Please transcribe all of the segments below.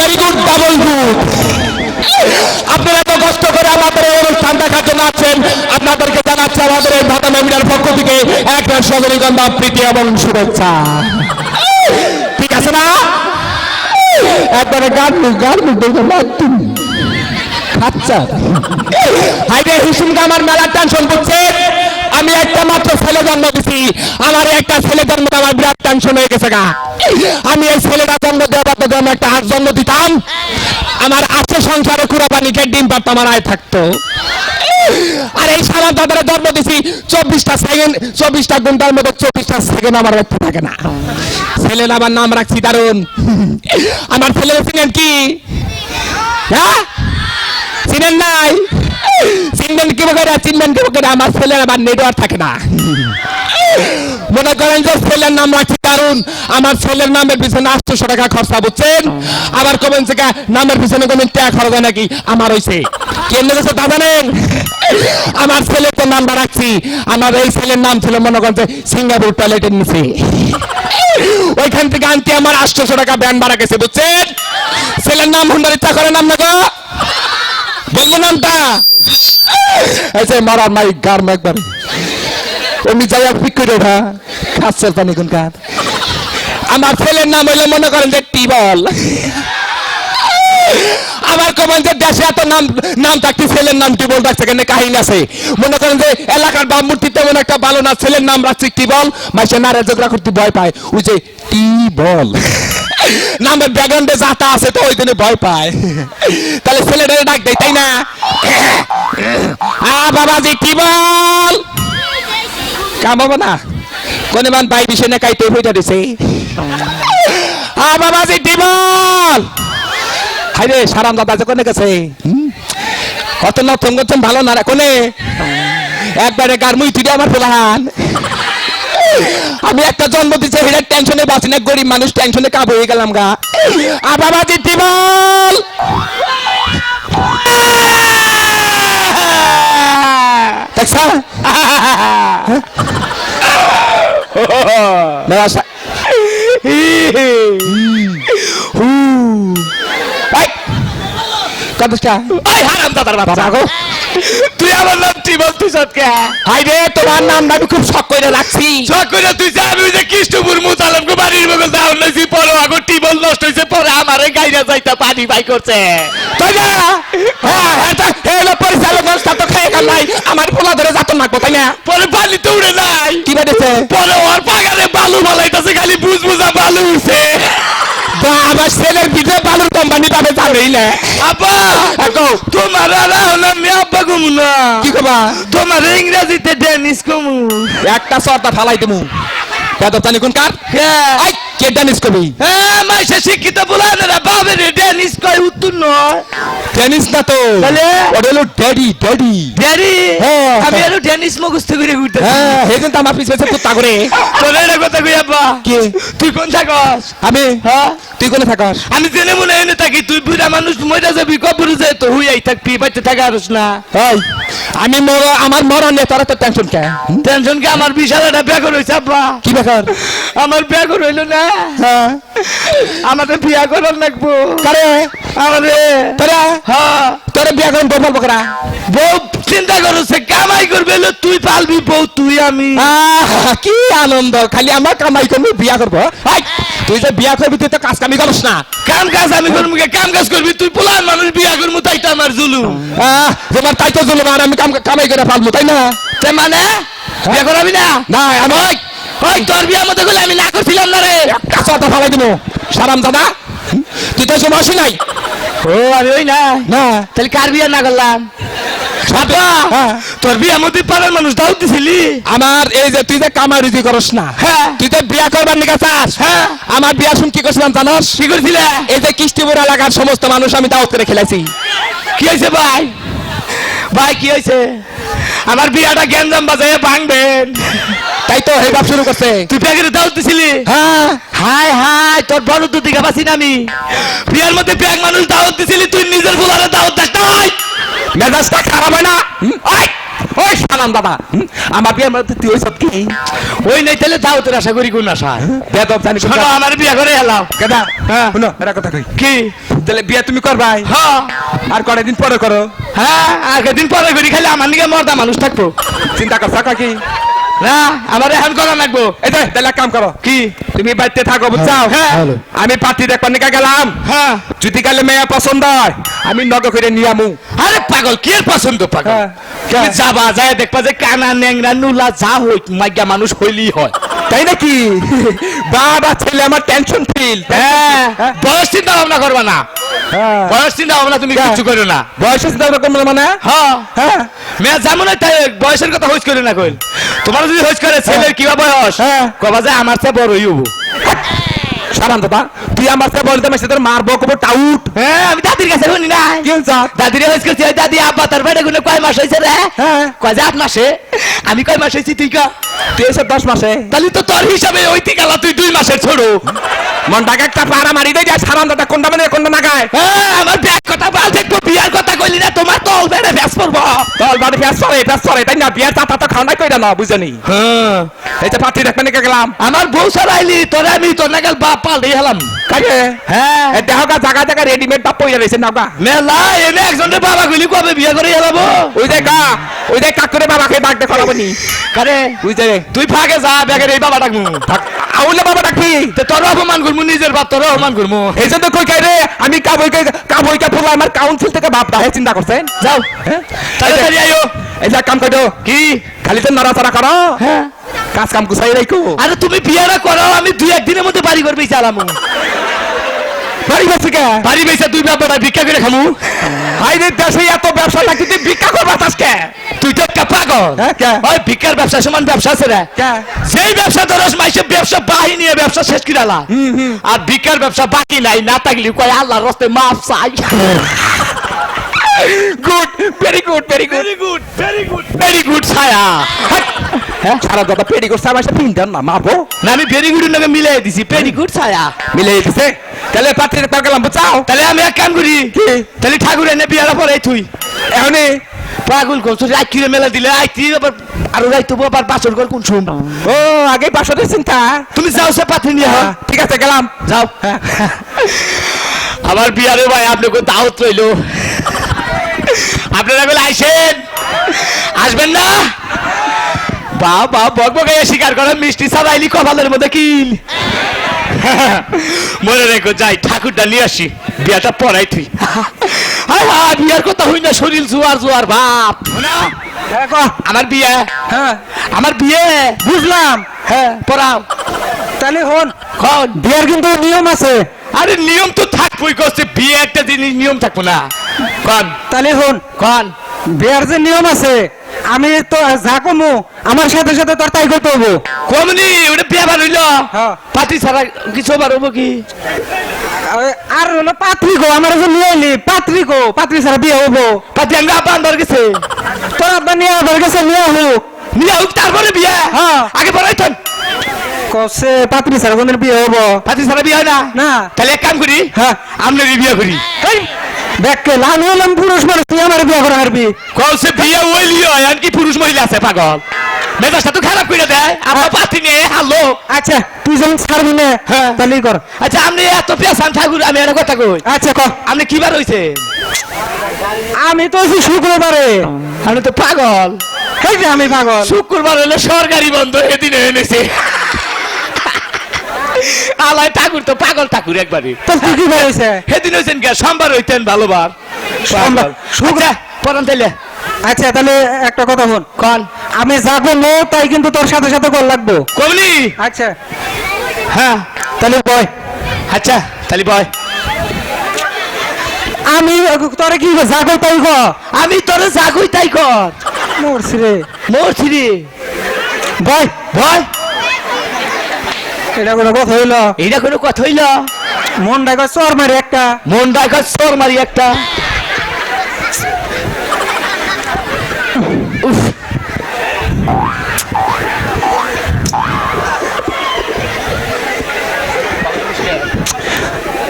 Very good, double good. আপনারা এত কষ্ট করে আমাদের এই অনুষ্ঠান দেখার জন্য আছেন, আপনাদেরকে জানাচ্ছি আমাদের এই ঢাকা মিডিয়ার পক্ষ থেকে এক রজনীগন্ধা প্রীতি এবং শুভেচ্ছা। ঠিক আছে না? একবারে গান দেখে মারতুম আচ্ছা হাইরে হিসুমকে আমার মেলার টেনশন করছে। আমি একটা মাত্র ছেলে জন্ম দিছি, আমার একটা ছেলে জন্ম আমার বিরাট টেনশন হয়ে গেছে গা। আমি এই ছেলেটা জন্ম দেওয়ার জন্য একটা হাত জন্ম দিতাম, আমার আছে সংসারে কুড়াবানিকে ডিম পারতো, আমার আয় থাকতো। আর এই সারা দাদারে জন্ম দিছি 24টা সেকেন্ড, 24টা ঘন্টার মধ্যে 24টা সেকেন্ড আমার রক্ত থাকে না। ছেলের আমার নাম রাখছি দারুন। আমার ছেলের চিনেন কি? হ্যাঁ চিনেন নাই? চিনবেন কি বলে, চিনবেন কি বলে? আমার ছেলের আবার নেটওয়ার্ক থাকে না। মনে করেন যে ছেলের নাম রাখছি দারুন, আমার ছেলের নামের পিছনে 800 টাকা খরচা, বুঝছেন? আবার কবেন থেকে নামের পিছনে কোনো টাকা খরচ হয় নাকি? আমার হয়েছে কেন গেছে তা জানেন? আমার ছেলের তো নামটা রাখছি, আমার এই ছেলের নাম ছিল মনে করেন যে সিঙ্গাপুর টয়লেটের নিচে। ওইখান থেকে আনতে আমার 800 টাকা ব্যান ভাড়া গেছে, বুঝছেন? ছেলের নাম হুন্ডার ইচ্ছা করে নাম না গো, বলবো নামটা মারার মাই গার একবার এমনি যাই পিক করে ওঠা খাচ্ছে পানি কোনকার। আমার ছেলের নাম হইলে মনে করেন যে টিবল। আবার কবেন যে দেশে এত নাম থাকতে ছেলের নাম টিবল রাখছে, কেন কাহিনী আছে। মনে করেন যে এলাকার বাম মূর্তি তেমন একটা ভালো না, ছেলের নাম রাখছে টিবল, মাসে নারে ঝগড়া করতে ভয় পায়, ওই যে টিবল নামের ব্যাকগ্রাউন্ডে যাতা আছে তো ওই জন্য ভয় পায়। তাহলে ছেলেটারে ডাক দেয়, তাই না? বাবাজি টিবল কামাবো না কোন মান পাই বিষয় না কাইতে হইটা দিছে। বাবাজি টিবল হাইরে সারাম দাদা যে কোনে গেছে, কত না তঙ্গছেন ভালো না কোনে একবারে গারমুই তুই আমার প্রধান। আমি একটা জন্ম দিচ্ছে হেডের টেনশনে বাঁচি না, গরিব মানুষ টেনশনে কাবু হয়ে গেলাম গা। বাবাজি টিবল দেখছা তুই আমার নাম টিবল তুই সৎকে হাই রে, তোমার নাম আমি খুব শখ করে রাখছি। শখ করে তুই জানি যে কৃষ্ণপুর মুসালামকে বাড়ির বগল দাও নাইছি, পরে আগো টিবল নষ্ট হইছে, পরে আমারে গাইরা যাইতা পানি বাই করছে, তাই না? হ্যাঁ এটা হলো পরিচালক নষ্ট তো খেয়ে গেল নাই, আমার পোলা ধরে যাতন মাগবো, তাই না? পরে বালি তো উড়ে নাই, কি বেড়েছে? পরে ওর পাগারে বালু বালাইতাছে, খালি বুঝবুঝা বালু উঠছে। আমার ছেলের ভিতরে বালুর কোম্পানি পাবে জানেই না। আব্বা তোমার আমি আব্বা কমু না, কি কবা? তোমার ইংরেজিতে ডেনিস কমু, একটা সর্তা ফালাই দেবো। জানি কোন কার কে ডেনিস কবি? হ্যাঁ মাইসে শিক্ষিত বলানেরা বাবে রে ডেনিস কয় উত্তর নয়, ডেনিস না তো তাহলে ওটা হলো ড্যাডি। ড্যাডি ড্যাডি আমি আর ডেনিস মুখস্থ করে ঘুরতে। হ্যাঁ হেদিন তো আমার পিছে কুত্তা করে তোরে রে কথা কই আব্বা। কি তুই কোন থাকস? আমি হ্যাঁ তুই কোন থাকস? আমি জেনে মনে এনে থাকি, তুই বুড়া মানুষ মইরা যাবি কবরে যায় তো হুই আই থাকবি, বাইতে থাকা আরস না। এই আমি আমার মরণ নিয়ে তোরা তো টেনশন কে? টেনশন কে? আমার বিশাল একটা ব্যাঘর হইছে আব্বা। কি ব্যাঘর? আমার ব্যাঘর হইল না, আমাদের বিয়া করার লাগবো। কারে? আমারে তোরা? হ্যাঁ তোরা বিয়া করেন বউ পালবো করা? বউ চিন্তা করছে কামাই করবে, তুই পালবি বউ তুই আমি। কি আনন্দ, খালি আমার কামাই করবি বিয়া করবো। তুই যে বিয়া করবি তুই তো কাজ কামি করিস না। কাম কাজ আমি করবো, কাম কাজ করবি তুই, পোলার মানুষ বিয়া করবো, তাই তো আমার জুলুম। তোমার তাই তো জুলুম, আর আমি কামাই করে পালবো, তাই না? মানে বিয়া করাবি না? না আমি তোর বিয়ার মধ্যে গেলে আমি না করছিলাম না রে, কাঁচা ফালাই দিব। সারাম দাদা তুই তো সময় আসি নাই। ও আমি ওই না না, তাহলে কার বিয়া না করলাম? তোর বিয়ার মধ্যে পাড়ার মানুষ দাও দিছিলি। আমার এই যে তুই যে কামাই রুজি করস না, তুই তো বিয়া করবার নিকা চাস। আমার বিয়া শুন কি করছিলাম জানোস? কি করছিলে? এই যে কৃষ্টিপুর এলাকার সমস্ত মানুষ আমি দাওয়াত করে খেলাইছি। কি হয়েছে ভাই? ভাই কি হয়েছে? আমার বিয়াটা গ্যাঞ্জাম বাজায় ভাঙবেন, তাই তো হেবাব শুরু করছে। তুই প্যাকেটে দাওয়াত দিছিলি? হ্যাঁ। হাই হাই তোর বড় দুধ দিকে বাসি না আমি। বিয়ার মধ্যে প্যাক মানুষ দাওয়াত দিছিলি, তুই নিজের ফুলারে দাওয়াত দেখ নাই, মেজাজটা খারাপ হয় না? ওই সালাম দাদা আমার বিয়ে আমার তুই ওই সব কি ওই নাই তাহলে দাও তোর আশা করি কোন আশা বেদব জানি শোনো আমার বিয়া করে এলাম কেদা হ্যাঁ শুনো এটা কথা কই কি তাহলে বিয়ে তুমি করবাই হ্যাঁ আর কয়টা দিন পরে করো হ্যাঁ আর কদিন পরে করি খালি আমার নিকে মর্দা মানুষ থাকবো চিন্তা করছো কি না আমার এখন করা লাগবো এই যে তাহলে এক কাম করো কি তুমি বাড়িতে থাকো বুঝছাও হ্যাঁ আমি পার্টি দেখবার নিকা গেলাম হ্যাঁ যদি কালে মেয়ে পছন্দ হয় আমি নগ করে নিয়ে আমু আরে পাগল কি এর পছন্দ পাগল হ্যাঁ, তুমি হ্যাঁ। যাবা যায় দেখবা যে কানা ন্যাংরা নুলা যা হই মাইগা মানুষ হইলেই হয় তাই নাকি বাবা ছেলে আমার টেনশন ফিল হ্যাঁ বয়স চিন্তা ভাবনা করবা না বয়স চিন্তা ভাবনা তুমি হ্যাঁ। কিছু করো না বয়স চিন্তা করবো মানে হ্যাঁ হ্যাঁ মেয়া যেমন তাই বয়সের কথা হইস করে না কইল তোমার যদি হইস করে ছেলের কিবা বয়স হ্যাঁ। কবা যে আমার চেয়ে বড় হইব সারান দাদা তুই আমার সাথে বলতে মাসে তোর মারবো কবো টাউট হ্যাঁ আমি দাদির কাছে শুনি না কি হইছে দাদিরে হইস করছি ওই দাদি আব্বা তার বেড়ে গুলো কয় মাস হইছে রে হ্যাঁ কয় যে 8 মাসে আমি কয় মাস হইছি তুই কা তুই এসব 10 মাসে তাহলে তো তোর হিসাবে ওই গেলা তুই 2 মাসের ছোট মনটাকে একটা পাড়া মারি দেয় যায় সারান দাদা কোনটা মানে কোনটা না গায় হ্যাঁ আমার ব্যাগ কথা বল দেখবো বিয়ার কথা কইলি না তোমার তল বেড়ে ব্যাস পড়বো তোর বাড়ি ফেস করে তাই না বিয়ার চাটা তো খাওয়া কইরা না বুঝনি হ্যাঁ এই যে পার্টি দেখবার নিকা গেলাম আমার বউ সারাইলি তোরে আমি তোর নাগাল বাপ পাল্টে হেলাম কাকে হ্যাঁ এই দেহগা জায়গা জায়গা রেডিমেড বাপ পইরা রইছে না গা মেলা এনে একজনের বাবা গুলি কবে বিয়ে করে হেলাবো ওই যে কাকুরে বাবাকে ডাক দে করাবো নি কারে বুঝে রে তুই ফাঁকে যা ব্যাগের এই বাবা ডাকমু আউলে বাবা ডাকি তো তোর অপমান করমু নিজের বাপ তোর অপমান করমু এই জন্য কই কাই রে আমি কাবইকে পুরো আমার কাউন্সিল থেকে বাপ দাহে চিন্তা করছেন যাও হ্যাঁ তাড়াতাড়ি আইও এই যে কাম করো কি খালি তো নড়াচড়া করো হ্যাঁ কাজ কাম গুছাই রাখো আরে তুমি বিয়েটা করো আমি 2-1 দিনের মধ্যে বাড়ি করবি চালামু বাড়ি বসে কে বাড়ি বেসা তুই বাবা ভিক্ষা করে খামু হাই রে দেশে এত ব্যবসা থাকি তুই ভিক্ষা করবা আজকে তুই তো একটা পাগল হ্যাঁ কে ওই ভিক্ষার ব্যবসা সমান ব্যবসা আছে রে কে সেই ব্যবসা ধরস মাইসে ব্যবসা বাহি নিয়ে ব্যবসা শেষ কিরালা আর ভিক্ষার ব্যবসা বাকি নাই না থাকলি কয় আল্লাহর রাস্তে মাফ চাই good very good very good very good very good very good ছায়া হ্যাঁ সারা দাদা পেডি করছে আমার সাথে পিন্টার না মারবো না আমি ভেরি গুড নাকি মিলাই দিছি ভেরি গুড ছায়া মিলে দিছে তাহলে পাত্রী দেখবার গেলাম বুঝাও তাহলে আমি এক কাম করি কি তাহলে ঠাকুর এনে বিয়ারা পরে তুই এখনই পাগল করছ রাইকিরে মেলা দিলে আইতি আবার আর রাইতো আবার বাসর কর কোন শুন ও আগে পাশে চিন্তা তুমি যাও সে পাত্রী নিয়ে হ্যাঁ ঠিক আছে গেলাম যাও আমার বিয়ারে ভাই আপনাকে দাওয়াত রইলো আপনারা বলে আইসেন আসবেন না বাবা বকবকে স্বীকার করে মিষ্টি সারাইলি কপালের মধ্যে কিল মনে রেখো যাই ঠাকুরটা নিয়ে আসি বিয়াটা পড়াই তুই হায় হায় বিয়ার কথা হই না শরীর জোয়ার জোয়ার বাপ আমার বিয়ে হ্যাঁ আমার বিয়ে বুঝলাম হ্যাঁ পড়াও তাহলে হন কোন বিয়ের কিন্তু নিয়ম আছে আরে নিয়ম তো থাকবোই করছে বিয়ে একটা জিনিস নিয়ম থাকবো না কোন তাহলে হন কোন বিয়ের যে নিয়ম আছে আমি তো যা কমু আমার সাথে সাথে তোর তাই করতে হবো কমনি ওটা বিয়ে বার হইল হ্যাঁ। পার্টি ছাড়া কিছু বার হবো কি আর হলো পাত্রী গো আমার যে নিয়ে এলি পাত্রী গো পাত্রী ছাড়া বিয়ে হবো পার্টি আমরা আব্বা আন্দার গেছে তোর আব্বা নিয়ে আবার গেছে নিয়ে হোক নিয়ে হোক তারপরে বিয়ে হ্যাঁ। আগে পড়াইতেন কসে পাত্রী ছাড়া কোনদিন বিয়ে হবো পার্টি ছাড়া বিয়ে হয় না না তাহলে এক কাম করি হ্যাঁ আমরা বিয়ে করি দেখকে লাল হলাম পুরুষ মানুষ তুই আমার বিয়ে করে হারবি কলসে বিয়ে ওইলি হয় আর কি পুরুষ মহিলা আছে পাগল মেজাজটা তো খারাপ করে দেয় আমরা পার্টি নিয়ে হারলো আচ্ছা তুই যখন ছাড়বি না হ্যাঁ। তাহলেই কর আচ্ছা আপনি এত পেশান ঠাকুর আমি একটা কথা কই আচ্ছা কর আপনি কি বার হইছে আমি তো আছি শুক্রবারে আপনি তো পাগল এই যে আমি পাগল শুক্রবার হলে সরকারি বন্ধ এদিন এনেছে আলাই ঠাকুর তো পাগল ঠাকুর একবারই তো তুই কি বেরোইছে সেদিন হয়েছেন কে সোমবার হইতেন ভালোবার সোমবার। শুক্রা পড়ান তাইলে আচ্ছা তাহলে একটা কথা বল কন আমি যা করবো তাই কিন্তু তোর সাথে সাথে কর লাগবো কমলি আচ্ছা হ্যাঁ তাহলে বয় আচ্ছা তাহলে বয় আমি তোরে কি যা কর তাই কর আমি তোরে জাগুই তাই কর মরছি রে মরছি রে বয় ভয় এটা কোনো কথা হইলো এইটা কোনো কথা হইল মন ডাকা চর মারি একটা মন দেখা চোর মারি একটা উফ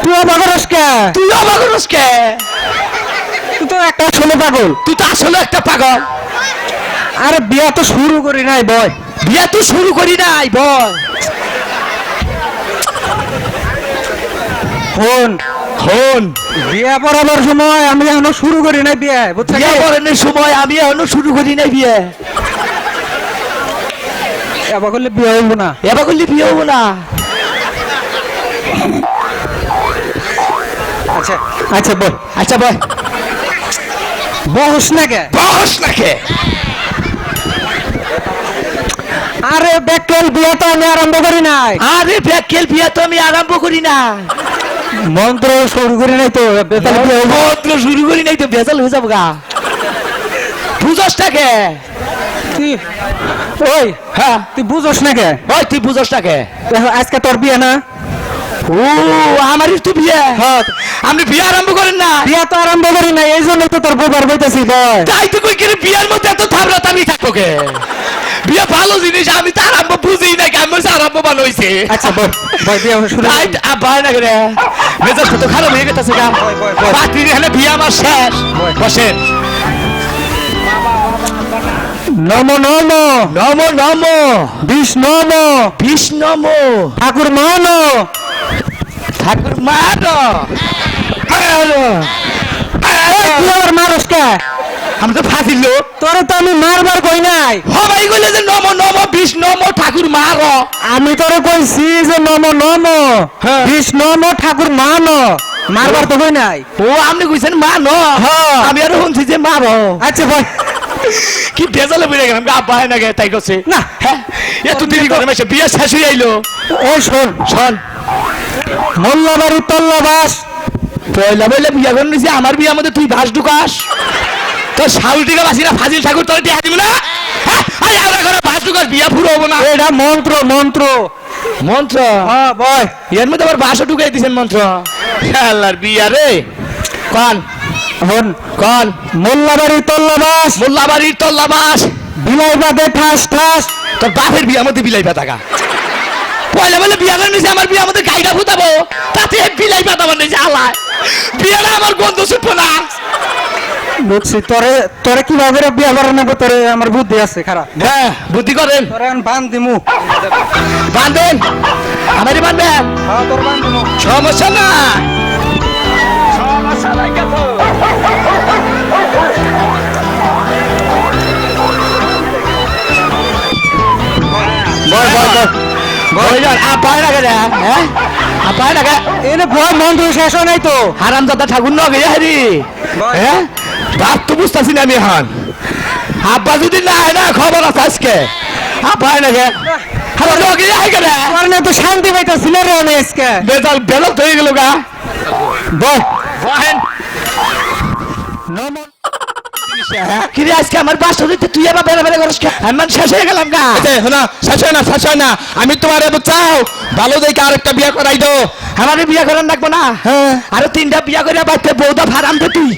তুই অবাক হস কে তুই অবাক হস কে তুই তো একটা ষোলো পাগল তুই তো আসলে একটা পাগল আরে বিয়া তো শুরু করি নাই বয়। বিয়া তো শুরু করি নাই বল। ফোন হন বিয়া পড়াবার সময় আমি এখনো শুরু করি নাই বিয়া, বুঝছো বিয়া কি? পড়ানোর সময় আমি এখনো শুরু করি নাই বিয়ে। এবার করলে বিয়া হইব না। এবার করলে বিয়ে হবো না। আচ্ছা আচ্ছা বল। আচ্ছা বল। বহস না কে? বহস নাকে। আরে বেকেল বিয়া তো আমি আরম্ভ করি নাই। আরে ব্যাকেল বিয়া তো আমি আরম্ভ করি না। মন্ত্র শুরু করি নাই তো বেতাল বিয়া হইব। মন্ত্র শুরু করি নাই তো বেজাল হয়ে যাবো গা। বুঝস নাকে? তুই- ওই হ্যাঁ তুই বুঝোস না কে? ওই তুই বুঝস নাকে? দেখো আজকে তোর বিয়া না? ও আমারই তো বিয়ে। হ্যাঁ আপনি বিয়ে আরম্ভ করেন না? বিয়া তো আরম্ভ করি নাই, এই জন্য তো তোর বোবার বইতেছি বয়। তাই তো কই করে বিয়ার মধ্যে এত থামরাতামি থাকো কে? বিয়ে ভালো জিনিস, আমি তো আরম্ভ বুঝি না, আমি বলছি আরম্ভ ভালো হইছে। আচ্ছা বল বয় বিয়া শুরু তাই করি। আবার না করে মেজাজ তো খারাপ হয়ে গেছে গা। বয়, বয়। বাতির এখানে বিয়ে আমার শেষ। বয়। বসেন। নম নম নম নম বিষ নম বিষ্ণম ঠাকুর মান। ঠাকুর মার। তুই আবার মারস কে? আমি তো ফাঁসিল। তোরে তো আমি মারবার কই নাই। সবাই কইলে যে নম নম বিষ্ণম ঠাকুর মার। আমি তোরে কইছি যে নম নম হ্যাঁ। বিষ নম ঠাকুর মান, মারবার তো কই নাই। ও আপনি কইছেন মান। হ্যাঁ। আমি আর শুনছি যে মার। আচ্ছা বল। কি বেজালে বেড়ে গেলাম, আব্বা হয় না গে তাই করছে না। হ্যাঁ এত দেরি করে মেসে বিয়ে শেষ হয়ে আইলো। ওই শোন শোন মোল্লাবাড়ি তল্লাবাস। পয়লা বইলে বিয়া করে নিছি, আমার বিয়া মধ্যে তুই ভাস ঢুকাস। তোর শাউল টিকা বাসিরা ফাজিল ঠাকুর তোর টিকা দিব না। হ্যাঁ আরে আমরা ঘরে ভাস ঢুকাস, বিয়া পুরো হবো না। এটা মন্ত্র মন্ত্র। মন্ত্র হ্যাঁ বয়। এর মধ্যে আবার বাসও ঢুকাই দিছেন মন্ত্র। আল্লাহর বিয়া রে। কন হন কন মোল্লাবাড়ি তল্লাবাস। মোল্লাবাড়ির তল্লাবাস। বিলাই বাদে ঠাস ঠাস। তোর বাপের বিয়া মধ্যে বিলাইবা টাকা। পয়লা বলে বিয়া করে নিছে, আমার বিয়া মধ্যে গাইডা ফুটাবো, তাতে বিলাইবা তোমার নিছে আলায়। বিয়াটা আমার গন্ধ ছুটবো না। বুঝছি তোরে তোরে কিভাবে বিয়া করার নেবো, তোরে আমার বুদ্ধি আছে খারাপ। হ্যাঁ বুদ্ধি করেন। তোরে এখন বান দিমু। বাঁধবেন, আমারই বাঁধবেন, হ্যাঁ তোর বান দিমু। সমস্যা না। সমস্যা নাই কত। বল বল বল। বলজন আপায় না কেন? হ্যাঁ আপায় না কেন? এনে ভয় মন্ত্র শেষ হয় নাই তো। হারাম দাদা ঠাকুর নগে হারি। বল। হ্যাঁ বাপ তো বুঝতেছি না আমি এখন। আব্বা যদি না হয় না খবর আছে আজকে। আপায় না কেন? আমার নগে হাই কেন? তোর না তো শান্তি পাইতাছি না রে আমি আজকে। বেজাল বেলক হয়ে গেল গা। বল। বহেন। নম কিরে আজকে আমার বাসা হইতে তুই আবার বেড়া বেড়া করিস, আমার শেষ হয়ে গেলাম গা। না শেষ হয় না, শেষ হয় না। আমি তোমার এবার চাও ভালো দেখে আরেকটা বিয়ে করাই দো। আমার বিয়া করার লাগবো না। হ্যাঁ। আরো 3টা বিয়া করে বাড়তে বউদা ভাড়াম দে তুই।